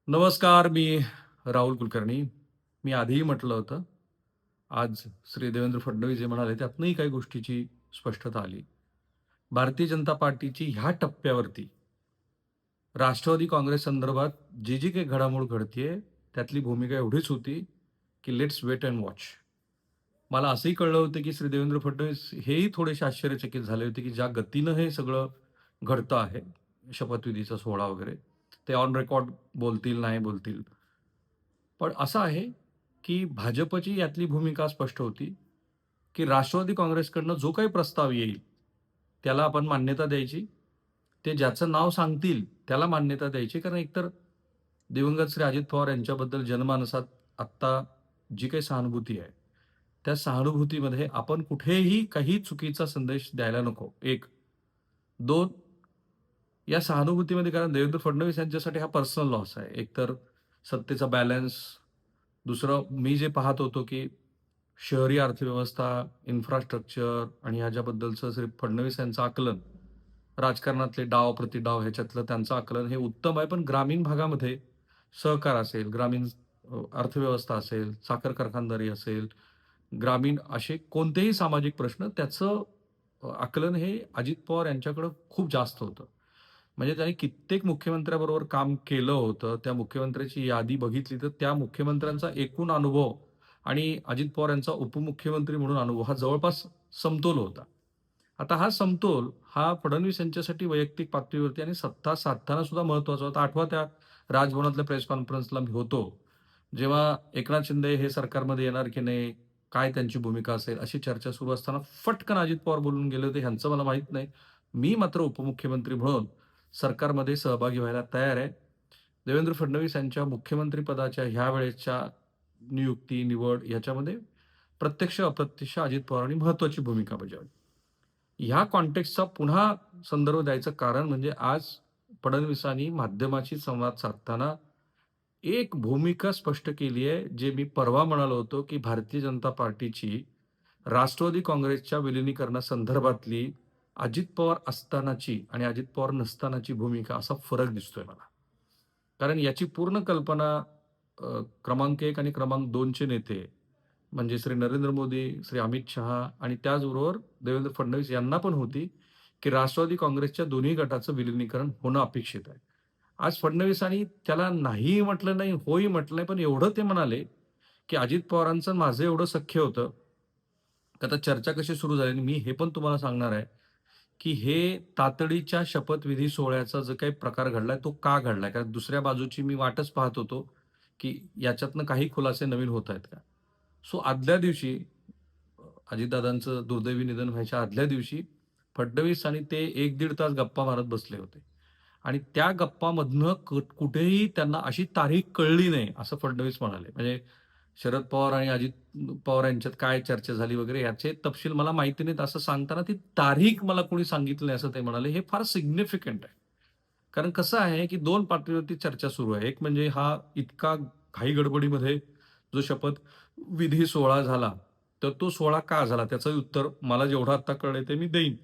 नमस्कार, मी राहुल कुलकर्णी. मी आधीही म्हटलं होतं, आज श्री देवेंद्र फडणवीस जे म्हणाले त्यातनंही काही गोष्टीची स्पष्टता आली. भारतीय जनता पार्टीची ह्या टप्प्यावरती राष्ट्रवादी काँग्रेस संदर्भात जी काही घडामोड घडतीये, त्यातली भूमिका एवढीच होती, की लेट्स वेट अँड वॉच. मला असंही कळलं होतं, की श्री देवेंद्र फडणवीस हेही थोडेसे आश्चर्यचकित झाले होते, की ज्या गतीनं हे सगळं घडतं आहे, शपथविधीचा सोहळा वगैरे, ते ऑन रेकॉर्ड बोलतील, नाही बोलतील. पण असं आहे, की भाजपची यातली भूमिका स्पष्ट होती, की राष्ट्रवादी काँग्रेसकडनं जो काही प्रस्ताव येईल, त्याला आपण मान्यता द्यायची. ते ज्याचं नाव सांगतील त्याला मान्यता द्यायची. कारण एकतर दिवंगत श्री अजित पवार यांच्याबद्दल जनमानसात आत्ता जी काही सहानुभूती आहे, त्या सहानुभूतीमध्ये आपण कुठेही काही चुकीचा संदेश द्यायला नको. 1. 2. या सहानुभूतीमध्ये कारण देवेंद्र फडणवीस यांच्यासाठी हा पर्सनल लॉस आहे. एकतर सत्तेचा बॅलन्स, दुसरं मी जे पाहत होतो, की शहरी अर्थव्यवस्था, इन्फ्रास्ट्रक्चर आणि ह्याच्याबद्दलचं श्री फडणवीस यांचं आकलन, राजकारणातले डाव, प्रतिडाव ह्याच्यातलं त्यांचं आकलन हे उत्तम आहे. पण ग्रामीण भागामध्ये सहकार असेल, ग्रामीण अर्थव्यवस्था असेल, साखर कारखानदारी असेल, ग्रामीण असे कोणतेही सामाजिक प्रश्न त्याचं आकलन हे अजित पवार यांच्याकडं खूप जास्त होतं. म्हणजे त्यांनी कित्येक मुख्यमंत्र्याबरोबर काम केलं होतं. त्या मुख्यमंत्र्याची यादी बघितली तर त्या मुख्यमंत्र्यांचा एकूण अनुभव आणि अजित पवार यांचा उपमुख्यमंत्री म्हणून अनुभव हा जवळपास समतोल होता. आता हा समतोल हा फडणवीस यांच्यासाठी वैयक्तिक पातळीवरती आणि सत्ता साधताना सुद्धा महत्त्वाचा होता. आठवा त्या राजभवनातल्या प्रेस कॉन्फरन्सला मी होतो. जेव्हा एकनाथ शिंदे हे सरकारमध्ये येणार की नाही? काय त्यांची भूमिका असेल? अशी चर्चा सुरू असताना फटकन अजित पवार बोलून गेले होते. ह्यांचं मला माहीत नाही. मी मात्र उपमुख्यमंत्री म्हणून सरकारमध्ये सहभागी व्हायला तयार आहे. देवेंद्र फडणवीस यांच्या मुख्यमंत्री पदाच्या ह्या वेळेसच्या नियुक्ती, निवड ह्याच्यामध्ये प्रत्यक्ष, अप्रत्यक्ष अजित पवारांनी महत्त्वाची भूमिका बजावली. ह्या कॉन्टेक्स्टचा पुन्हा संदर्भ द्यायचं कारण म्हणजे आज फडणवीसांनी माध्यमाशी संवाद साधताना एक भूमिका स्पष्ट केली आहे, जे मी परवा म्हणालो होतो, की भारतीय जनता पार्टीची राष्ट्रवादी काँग्रेसच्या विलिनीकरणासंदर्भातली अजित पवार असतानाची आणि अजित पवार नसतानाची भूमिका असा फरक दिसतोय मला. कारण याची पूर्ण कल्पना क्रमांक 1 आणि क्रमांक 2 चे नेते म्हणजे श्री नरेंद्र मोदी, श्री अमित शहा आणि त्याचबरोबर देवेंद्र फडणवीस यांना पण होती, की राष्ट्रवादी काँग्रेसच्या दोन्ही गटाचं विलिनीकरण होणं अपेक्षित आहे. आज फडणवीसांनी त्याला नाहीही म्हटलं नाही, होही म्हटलं नाही, पण एवढं ते म्हणाले, की अजित पवारांचं माझं एवढं सख्य होतं, की आता चर्चा कशी सुरू झाली आणि मी हे पण तुम्हाला सांगणार आहे, की हे तातडीच्या शपथविधी सोहळ्याचा जो काही प्रकार घडलाय, तो का घडलाय? कारण दुसऱ्या बाजूची मी वाटच पाहत होतो, की याच्यातनं काही खुलासे नवीन होत आहेत का? सो आदल्या दिवशी अजितदादांचं दुर्दैवी निधन व्हायच्या आदल्या दिवशी फडणवीस आणि ते 1-1.5 तास गप्पा मारत बसले होते. आणि त्या गप्पामधनं कुठेही त्यांना अशी तारीख कळली नाही, असं फडणवीस म्हणाले. म्हणजे शरद पवार आणि अजित पवार यांच्यात काय चर्चा झाली वगैरे याचे तपशील मला माहिती नाहीत, असं सांगताना ती तारीख मला कोणी सांगितली नाही, असं ते म्हणाले. हे फार सिग्निफिकंट आहे. कारण कसं आहे, की 2 पातळीवरती चर्चा सुरू आहे. एक म्हणजे हा इतका घाई-गडबडीमध्ये जो शपथविधी सोहळा झाला, तर तो सोहळा का झाला? त्याचं उत्तर मला जेवढं आता कळलंय ते मी देईन.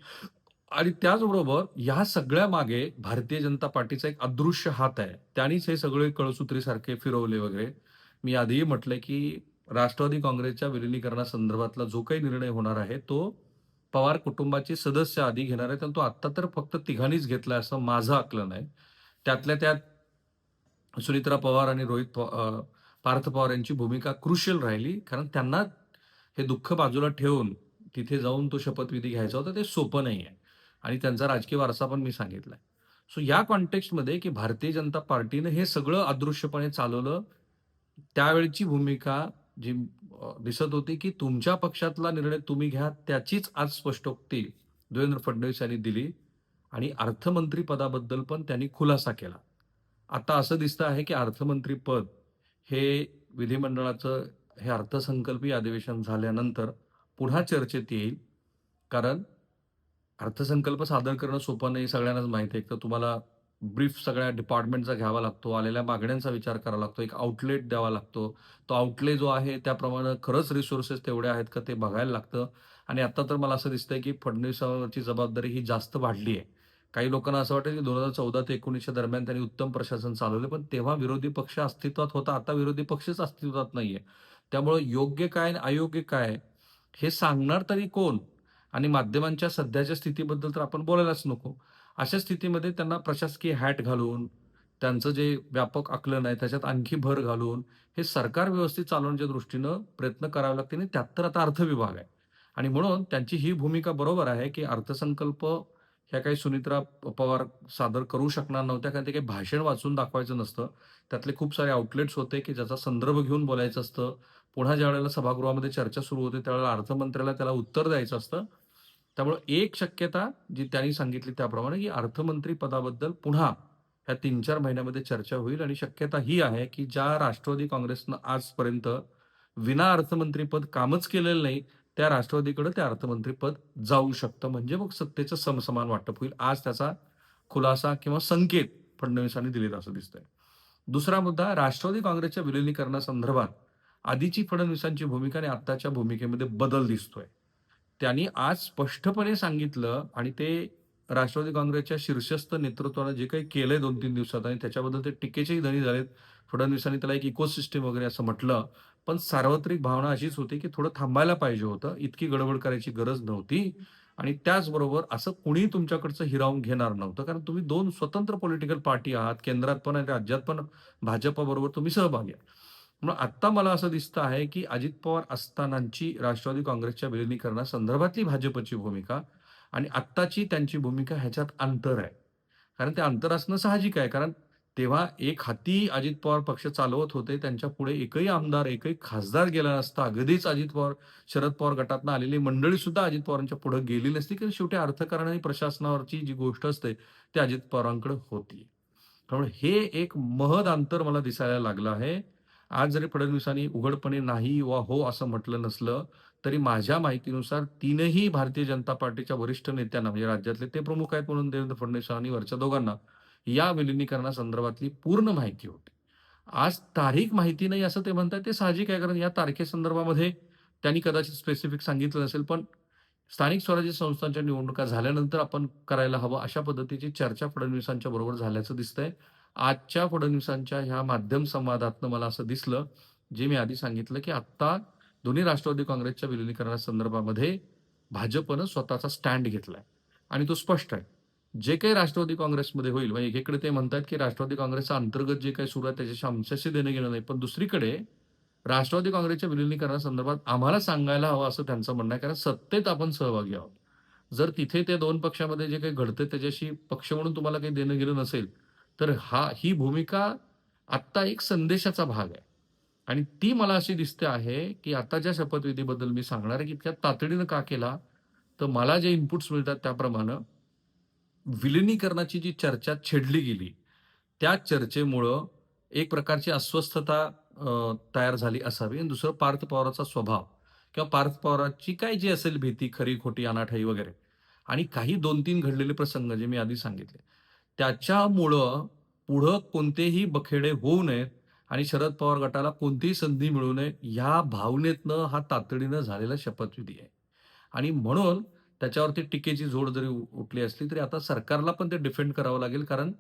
आणि त्याचबरोबर ह्या सगळ्यामागे भारतीय जनता पार्टीचा एक अदृश्य हात आहे. त्यांनीच हे सगळे कळसूत्रीसारखे फिरवले वगैरे. मी आधीही म्हटलंय, की राष्ट्रवादी काँग्रेसच्या विलिनीकरणासंदर्भातला जो काही निर्णय होणार आहे, तो पवार कुटुंबाचे सदस्य आधी घेणार आहेत आणि तो आत्ता तर फक्त तिघांनीच घेतलाय असं माझं आकलन आहे. त्यातल्या त्यात सुनेत्रा पवार आणि पार्थ पवार यांची भूमिका क्रुशियल राहिली. कारण त्यांना हे दुःख बाजूला ठेवून तिथे जाऊन तो शपथविधी घ्यायचा होता, ते सोपं नाहीये. आणि त्यांचा राजकीय वारसा पण मी सांगितलाय. सो या कॉन्टेक्स्टमध्ये की भारतीय जनता पार्टीनं हे सगळं अदृश्यपणे चालवलं. त्यावेळची भूमिका जी दिसत होती, की तुमच्या पक्षातला निर्णय तुम्ही घ्या, त्याचीच आज स्पष्टोक्ती देवेंद्र फडणवीस यांनी दिली आणि अर्थमंत्री पदाबद्दल पण त्यांनी खुलासा केला. आता असं दिसतं आहे, की अर्थमंत्री पद हे विधिमंडळाचं हे अर्थसंकल्पीय अधिवेशन झाल्यानंतर पुन्हा चर्चेत येईल. कारण अर्थसंकल्प सादर करणं सोपं नाही, सगळ्यांनाच माहिती आहे. एक तर तुम्हाला ब्रीफ सगळ्या डिपार्टमेंटचा घ्यावा लागतो, आलेल्या मागण्यांचा विचार करावा लागतो, एक आउटलेट द्यावा लागतो. तो आउटले जो आहे त्याप्रमाणे खरंच रिसोर्सेस तेवढे आहेत का ते बघायला लागतं आणि आता तर मला असं दिसतंय, की फडणवीसांवरची जबाबदारी ही जास्त वाढली आहे. काही लोकांना असं वाटतं की 2014 ते 19च्या दरम्यान त्यांनी उत्तम प्रशासन चालवलं. पण तेव्हा विरोधी पक्ष अस्तित्वात होता. आता विरोधी पक्षच अस्तित्वात नाहीये. त्यामुळं योग्य काय आणि अयोग्य काय हे सांगणार तरी कोण? आणि माध्यमांच्या सध्याच्या स्थितीबद्दल तर आपण बोलायलाच नको. अशा स्थितीमध्ये त्यांना प्रशासकीय हॅट घालून, त्यांचं जे व्यापक आकलन आहे त्याच्यात आणखी भर घालून, हे सरकार व्यवस्थित चालवण्याच्या दृष्टीनं प्रयत्न करावे लागतील आणि त्यात तर आता अर्थविभाग आहे. आणि म्हणून त्यांची ही भूमिका बरोबर आहे, की अर्थसंकल्प ह्या काही सुनित्रा पवार सादर करू शकणार नव्हत्या, कारण ते काही भाषण वाचून दाखवायचं नसतं. त्यातले खूप सारे आउटलेट्स होते, की ज्याचा संदर्भ घेऊन बोलायचं असतं. पुन्हा ज्यावेळेला सभागृहामध्ये चर्चा सुरू होते, त्यावेळेला अर्थमंत्र्याला त्याला उत्तर द्यायचं असतं. त्यामुळे एक शक्यता जी त्यांनी सांगितली त्याप्रमाणे, की अर्थमंत्री पदाबद्दल पुन्हा ह्या 3-4 महिन्यामध्ये चर्चा होईल आणि शक्यता ही आहे, की ज्या राष्ट्रवादी काँग्रेसनं आजपर्यंत विना अर्थमंत्रीपद कामच केलेलं नाही, त्या राष्ट्रवादीकडे ते अर्थमंत्रीपद जाऊ शकतं. म्हणजे मग सत्तेचं समसमान वाटप होईल. आज त्याचा खुलासा किंवा संकेत फडणवीसांनी दिलेत असं दिसतंय. दुसरा मुद्दा राष्ट्रवादी काँग्रेसच्या विलिनीकरणासंदर्भात आधीची फडणवीसांची भूमिका आणि आत्ताच्या भूमिकेमध्ये बदल दिसतोय. त्यांनी आज स्पष्टपणे सांगितलं आणि ते राष्ट्रवादी काँग्रेसच्या शीर्षस्थ नेतृत्वानं जे काही केलंय 2-3 दिवसात आणि त्याच्याबद्दल ते टीकेचेही धनी झालेत. फडणवीसांनी त्याला एक इकोसिस्टम वगैरे असं म्हटलं. पण सार्वत्रिक भावना अशीच होती, की थोडं थांबायला पाहिजे होतं. इतकी गडबड करायची गरज नव्हती आणि त्याचबरोबर असं कुणीही तुमच्याकडचं हिरावून घेणार नव्हतं. कारण तुम्ही 2 स्वतंत्र पॉलिटिकल पार्टी आहात. केंद्रात पण आणि राज्यात पण भाजपबरोबर तुम्ही सहभागी आहे. मग आत्ता मला असं दिसतं आहे, की अजित पवार असतानाची राष्ट्रवादी काँग्रेसच्या विलिनीकरणासंदर्भातली भाजपची भूमिका आणि आत्ताची त्यांची भूमिका ह्याच्यात अंतर आहे. कारण ते अंतर असणं साहजिक आहे. कारण तेव्हा एक हाती अजित पवार पक्ष चालवत होते. त्यांच्या पुढे एकही आमदार, एकही खासदार गेला नसता. अगदीच अजित पवार, शरद पवार गटातनं आलेली मंडळी सुद्धा अजित पवारांच्या पुढे गेली नसती. कारण शेवटी अर्थकारण आणि प्रशासनावरची जी गोष्ट असते, ती अजित पवारांकडे होती. त्यामुळे हे एक महद अंतर मला दिसायला लागलं आहे. आज जरी फडणवीसांनी उघडपणे नाही वा हो असं म्हटलं नसलं, तरी माझ्या माहितीनुसार तीनही भारतीय जनता पार्टीच्या वरिष्ठ नेत्यांना म्हणजे राज्यातले ते प्रमुख आहेत म्हणून देवेंद्र फडणवीस आणि वरच्या दोघांना या विलिनीकरणासंदर्भातली पूर्ण माहिती होती. आज तारीख माहिती नाही असं ते म्हणतायत ते साहजिक आहे, कारण या तारखेसंदर्भामध्ये त्यांनी कदाचित स्पेसिफिक सांगितलं नसेल, पण स्थानिक स्वराज्य संस्थांच्या निवडणुका झाल्यानंतर आपण करायला हवं, अशा पद्धतीची चर्चा फडणवीसांच्या बरोबर झाल्याचं दिसतंय. आजच्या फडणवीसांच्या ह्या माध्यम संवादातनं मला असं दिसलं, जे मी आधी सांगितलं, की आत्ता दोन्ही राष्ट्रवादी काँग्रेसच्या विलिनीकरणासंदर्भामध्ये भाजपनं स्वतःचा स्टँड घेतलाय आणि तो स्पष्ट आहे. जे काही राष्ट्रवादी काँग्रेसमध्ये होईल, म्हणजे एकीकडे ते म्हणतात, की राष्ट्रवादी काँग्रेसच्या अंतर्गत जे काही सुरू आहे त्याच्याशी आमच्याशी देणं-घेणं नाही. पण दुसरीकडे राष्ट्रवादी काँग्रेसच्या विलिनीकरणासंदर्भात आम्हाला सांगायला हवं असं त्यांचं म्हणणं आहे. कारण सत्तेत आपण सहभागी आहोत. जर तिथे त्या 2 पक्षामध्ये जे काही घडतंय त्याच्याशी पक्ष म्हणून तुम्हाला काही देणं-घेणं नसेल, तर ही भूमिका आत्ता एक संदेशाचा भाग आहे. आणि ती मला अशी दिसते आहे, की आताच्या शपथविधीबद्दल मी सांगणार आहे, की इतक्या तातडीनं का केला? तर मला जे इनपुट्स मिळतात त्याप्रमाणे विलिनीकरणाची जी चर्चा छेडली गेली, त्या चर्चेमुळं एक प्रकारची अस्वस्थता तयार झाली असावी आणि दुसरं पार्थ पवारांचा स्वभाव किंवा पार्थ पवारांची काय जी असेल भीती, खरी-खोटी, अनाठाई वगैरे आणि काही 2-3 घडलेले प्रसंग जे मी आधी सांगितले. त्याच्यामुळं पुढं कोणतेही बखेडे होऊ नयेत आणि शरद पवार गटाला कोणतीही संधी मिळू नये, ह्या भावनेतनं हा तातडीनं झालेला शपथविधी आहे. आणि म्हणून त्याच्यावरती टीकेची झोड जरी उठली असली, तरी आता सरकारला पण ते डिफेंड करावं लागेल. कारण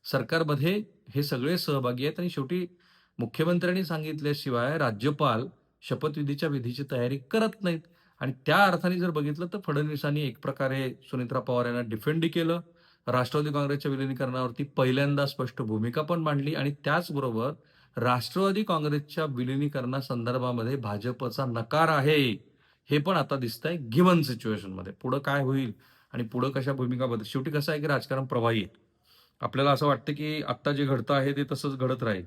सरकारमध्ये हे सगळे सहभागी आहेत आणि शेवटी मुख्यमंत्र्यांनी सांगितल्याशिवाय राज्यपाल शपथविधीच्या विधीची तयारी करत नाहीत. आणि त्या अर्थाने जर बघितलं तर फडणवीसांनी एक प्रकारे सुनेत्रा पवार यांना डिफेंडही केलं. राष्ट्रवादी काँग्रेसच्या विलिनीकरणावरती पहिल्यांदा स्पष्ट भूमिका पण मांडली आणि त्याचबरोबर राष्ट्रवादी काँग्रेसच्या विलिनीकरणासंदर्भामध्ये भाजपचा नकार आहे. हे पण आता दिसतंय गिव्हन सिच्युएशनमध्ये. पुढं काय होईल आणि पुढं कशा भूमिका शेवटी कसं आहे, की राजकारण प्रवाही आहे. आपल्याला असं वाटतं, की आत्ता जे घडतं आहे ते तसंच घडत राहील.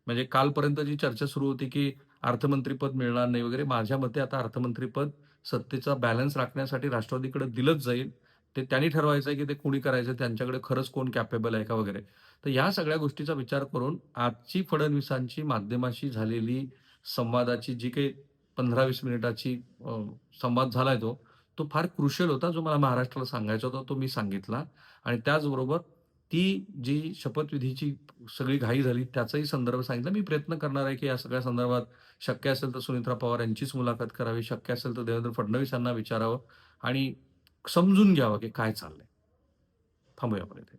म्हणजे कालपर्यंत जी चर्चा सुरू होती, की अर्थमंत्रीपद मिळणार नाही वगैरे. माझ्या मते आता अर्थमंत्रीपद सत्तेचा बॅलन्स राखण्यासाठी राष्ट्रवादीकडे दिलंच जाईल. ते त्यांनी ठरवायचं आहे, की ते कुणी करायचं, त्यांच्याकडे खरंच कोण कॅपेबल आहे का वगैरे. तर ह्या सगळ्या गोष्टीचा विचार करून आजची फडणवीसांची माध्यमाशी झालेली संवादाची जी काही 15-20 मिनिटाची संवाद झालाय तो, तो फार क्रुशियल होता. जो मला महाराष्ट्राला सांगायचा होता तो मी सांगितला आणि त्याचबरोबर ती जी शपथविधीची सगळी घाई झाली त्याचाही संदर्भ सांगितला. मी प्रयत्न करणार आहे, की या सगळ्या संदर्भात शक्य असेल तर सुनेत्रा पवार यांचीच मुलाखत करावी. शक्य असेल तर देवेंद्र फडणवीस यांना विचारावं आणि समजून घ्यावं, की काय चाललंय. थांबूया आपण इथे.